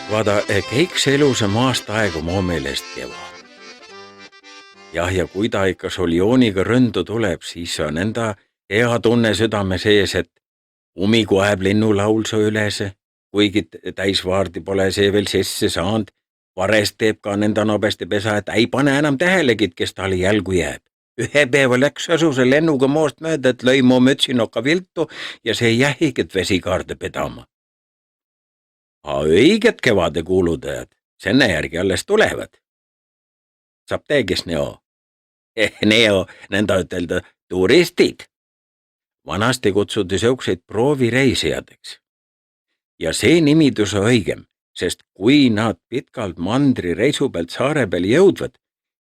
Vaata, kõik see elus on maast aegu mu meelest keva. Jah, ja kui ta ikka sul jooniga rõndu tuleb, siis on enda hea tunne südame sees, et ummigu ajab linnulaulsu ülese, kuigi täisvaardi pole see veel sisse saanud. Varest teeb ka nenda nobeste pesa, et ei pane enam tähelegid, kes talle jälgu jääb. Ühe päeva läks sõsuse lennuga moost mööda, et lõi mu mütsinoka viltu ja see jähigit vesikaarde pedama. Õiget kevade kuulutajad, senne järgi alles tulevad. Saab tee, kes ne oo? Ne oo, nõnda ütelda, turistid. Vanasti kutsuti siukseid proovireisijadeks. Ja see nimidus on õigem, sest kui nad pitkalt mandri reisu pealt saare peal jõudvad,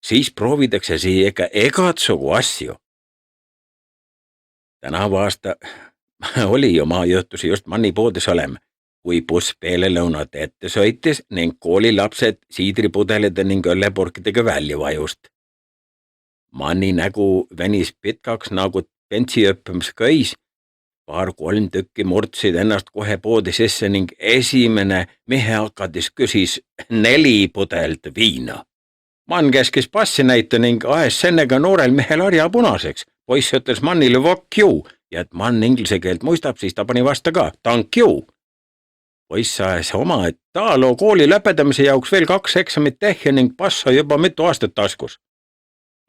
siis proovidakse siia ikka egatsugu asju. Tänavu aasta oli ju maajuhtusi just mannipoodis olema, kui buss peale lõunat ette sõitis ning koolilapsed siidripudelide ning õllepurkidega välja vajust. Manni nägu venis pitkaks nagu pensiõppimis kõis, paar-kolm tükki murdsid ennast kohe poodi sisse ning esimene meheakadis küsis 4 pudelt viina. Mann käskis passi näita ning aes sennega noorel mehel harja punaseks. Poiss ütles mannile fuck you ja et mann inglise keelt muistab, siis ta pani vasta ka thank you. Poiss aes oma, et ta loo kooli lõpetamise jaoks veel 2 eksamit tehja ning pass on juba mitu aastat taskus.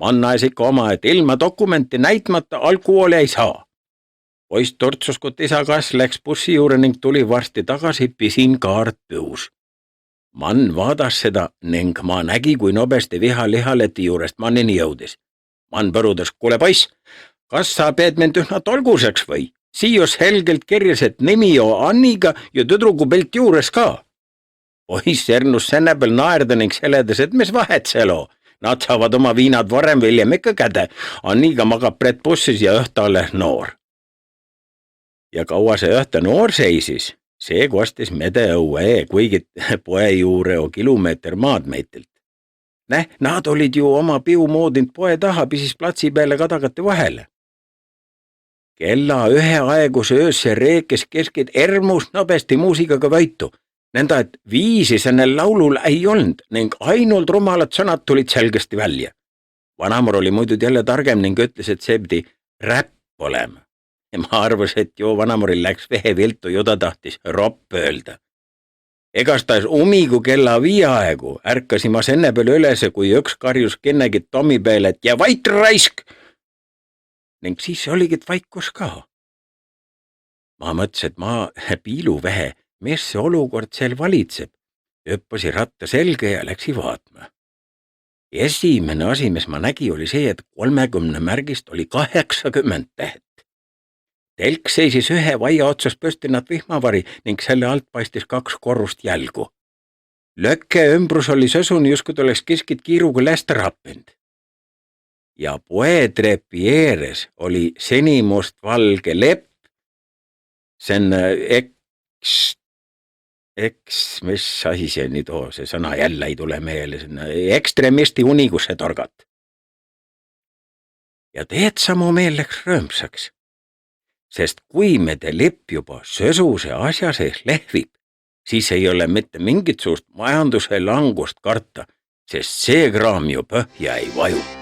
Mann aes ikka oma, et ilma dokumenti näitmata algkooli ei saa. Poiss tortsus, kui isa kas läks bussi juurde ning tuli varsti tagasi pisin kaart püus. Mann vaadas seda ning ma nägi, kui nobesti viha lihaleti juurest mannini jõudis. Mann põrudas, kuule poiss, kas sa pead mind ühna tolguseks või? Siius helgelt kirjas, et nimi on Anniga ja tüdrugu pilt juures ka. Poiss ernus senne peal naerda ning seledas, et mis vahet seal on. Nad saavad oma viinad varem viljem ikka käde. Anniga magab pret bussis ja õhta alles noor. Ja kaua see õhta noor seisis, see kostis mede õue, kuigi poe juure on kilomeeter maad meitilt. Nad olid ju oma piu moodinud poe taha, pisis platsi peale kadagate vahele. Kella 1 aeguse öösse reekes keskid ermus nobesti muusikaga võitu. Nõnda, et viisi sennel laulul ei olnud ning ainult rumalad sõnad tulid selgesti välja. Vanamor oli muidu jälle targem ning ütles, et see pidi räpp olema. Ja ma arvas, et jo vanamoril läks vehe viltu, ju ta tahtis ropp öelda. Egastais ummigu kella 5 aegu ärkasin ma senne peale ülese, kui üks karjus kennegid Tommi peale, et ja vait raisk! Ning siis oligid vaikus ka. Ma mõtlesin, et ma piilu vähe, mis see olukord seal valitseb. Hüppasi ratta selge ja läksi vaatma. Esimene asi, mis ma nägi, oli see, et 30 märgist oli 80 tähet. Telk seisis ühe vaia otsas pöstinat vihmavari ning selle alt paistis 2 korrust jälgu. Lökke ümbrus oli sõsuni, justkui oleks kiskid kiiruga lästa rappinud. Ja poetrepi eeres oli senimust valge lepp, sen mis asi see nüüd on, see sõna jälle ei tule meele, ekstremisti unigusse torgat. Ja teed mu meel läks rõõmsaks. Sest kui me te lipp juba sõsuse asja sees lehvib, siis ei ole mitte mingit suust majanduse langust karta, sest see kraam ju põhja ei vaju.